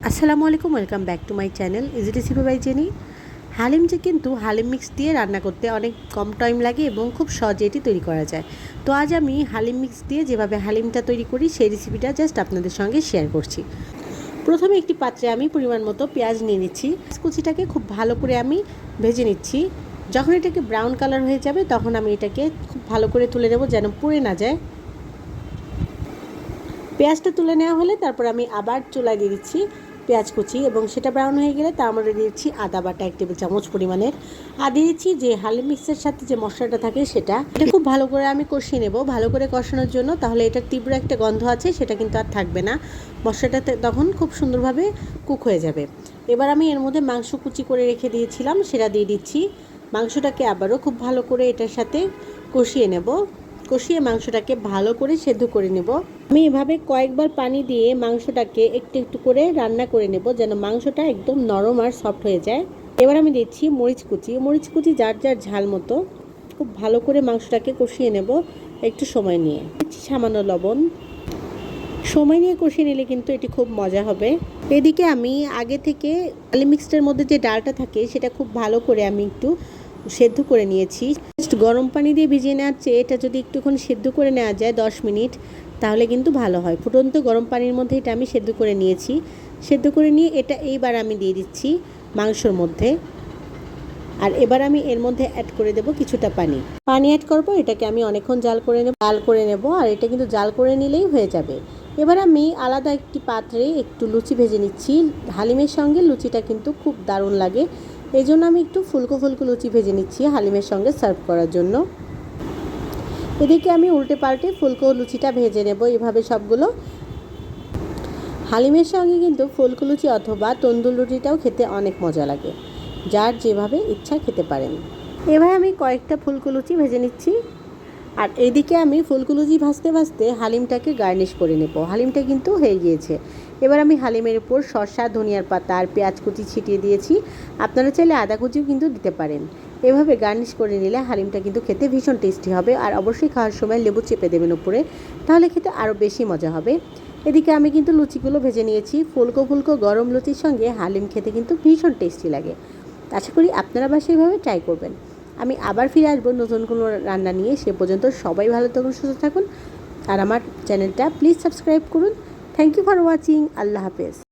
আসসালামু আলাইকুম, welcome back to my channel easy recipe by Jenny. কিন্তু হালিম মিক্স দিয়ে রান্না করতে অনেক কম টাইম লাগে এবং খুব সহজে এটি তৈরি করা যায়। তো আজ আমি হালিম মিক্স দিয়ে যেভাবে হালিমটা তৈরি করি সেই রেসিপিটা জাস্ট আপনাদের সঙ্গে শেয়ার করছি। প্রথমে একটি পাত্রে আমি পরিমাণ মতো পেঁয়াজ নিয়ে নিচ্ছি। কুচিটাকে খুব ভালো করে আমি ভেজে নিচ্ছি। যখন এটাকে ব্রাউন কালার হয়ে যাবে তখন আমি এটাকে খুব ভালো করে তুলে নেব যেন পুড়ে না যায়। পেঁয়াজটা তুলে নেওয়া হলে তারপর আমি আবার চুলায় দিয়ে দিচ্ছি পেঁয়াজ কুচি এবং সেটা ব্রাউন হয়ে গেলে তার মধ্যে দিয়েছি আদা বাটা 1 টেবিল চামচ পরিমাণের। আর দিয়েছি যে হালিম মিক্সের সাথে যে মশলাটা থাকে সেটা খুব ভালো করে আমি কষিয়ে নেব, ভালো করে কষানোর জন্য। তাহলে এটার তীব্র একটা গন্ধ আছে সেটা কিন্তু আর থাকবে না, মশলাটাতে তখন খুব সুন্দরভাবে কুক হয়ে যাবে। এবার আমি এর মধ্যে মাংস কুচি করে রেখে দিয়েছিলাম সেটা দিয়ে দিচ্ছি। মাংসটাকে আবারও খুব ভালো করে এটার সাথে কষিয়ে নেব। কষিয়ে মাংসটাকে ভালো করে সেদ্ধ করে নেব। আমি এভাবে কয়েকবার পানি দিয়ে মাংসটাকে একটু একটু করে রান্না করে নেব যেন মাংসটা একদম নরম আর সফট হয়ে যায়। এবার আমি দিচ্ছি মরিচ কুচি যার যার ঝাল মতো। খুব ভালো করে মাংসটাকে কষিয়ে নেব একটু সময় নিয়ে। সামান্য লবণ। সময় নিয়ে কষিয়ে নিলে কিন্তু এটি খুব মজা হবে। এদিকে আমি আগে থেকে আলু মিক্সটার মধ্যে যে ডালটা থাকে সেটা খুব ভালো করে আমি একটু সেদ্ধ করে নিয়েছি। গরম পানি দিয়ে ভিজিয়ে নেওয়ার চেয়ে এটা যদি একটুক্ষণ সেদ্ধ করে নেওয়া যায় 10 মিনিট তাহলে কিন্তু ভালো হয়। ফুটন্ত গরম পানির মধ্যে এটা আমি সেদ্ধ করে নিয়েছি। সেদ্ধ করে নিয়ে এটা এইবার আমি দিয়ে দিচ্ছি মাংসর মধ্যে। আর এবার আমি এর মধ্যে অ্যাড করে দেব কিছুটা পানি অ্যাড করব। এটাকে আমি অনেকক্ষণ জাল করে নেব আর এটা কিন্তু জাল করে নিলেই হয়ে যাবে। এবার আমি আলাদা একটি পাত্রে একটু লুচি ভেজে নিচ্ছি। হালিমের সঙ্গে লুচিটা কিন্তু খুব দারুণ লাগে, এই জন্য আমি একটু ফুলকো লুচি ভেজে নিচ্ছি হালিমের সঙ্গে সার্ভ করার জন্য। এদিকে আমি উল্টে পাল্টে ফুলকো লুচিটা ভেজে নেব এভাবে সবগুলো। হালিমের সঙ্গে কিন্তু ফুলকো লুচি অথবা তন্দুর রুটিটাও খেতে অনেক মজা লাগে, যার যেভাবে ইচ্ছা খেতে পারেন। এবার আমি কয়েকটা ফুলকো লুচি ভেজে নিচ্ছি আর এইদিকে আমি ফুলকো লুচি ভাজতে ভাজতে হালিমটাকে গার্নিশ করে নেব। হালিমটা কিন্তু হয়ে গিয়েছে। এবার আমি হালিমের উপর শসা, ধনিয়ার পাতা আর পেঁয়াজ কুচি ছিটিয়ে দিয়েছি। আপনারা চাইলে আদা কুচিও কিন্তু দিতে পারেন। এভাবে গার্নিশ করে নিলে হালিমটা কিন্তু খেতে ভীষণ টেস্টি হবে। আর অবশ্যই খাওয়ার সময় লেবু চেপে দেবেন উপরে, তাহলে খেতে আরও বেশি মজা হবে। এদিকে আমি কিন্তু লুচিগুলো ভেজে নিয়েছি। ফুলকো গরম লুচির সঙ্গে হালিম খেতে কিন্তু ভীষণ টেস্টি লাগে। আশা করি আপনারা বাসায় এভাবে ট্রাই করবেন। আমি আবার ফিরে আসবো নতুন কোনো রান্না নিয়ে। সে পর্যন্ত সবাই ভালো থাকুন, সুস্থ থাকুন আর আমার চ্যানেলটা প্লিজ সাবস্ক্রাইব করুন। Thank you for watching. আল্লাহ হাফেজ।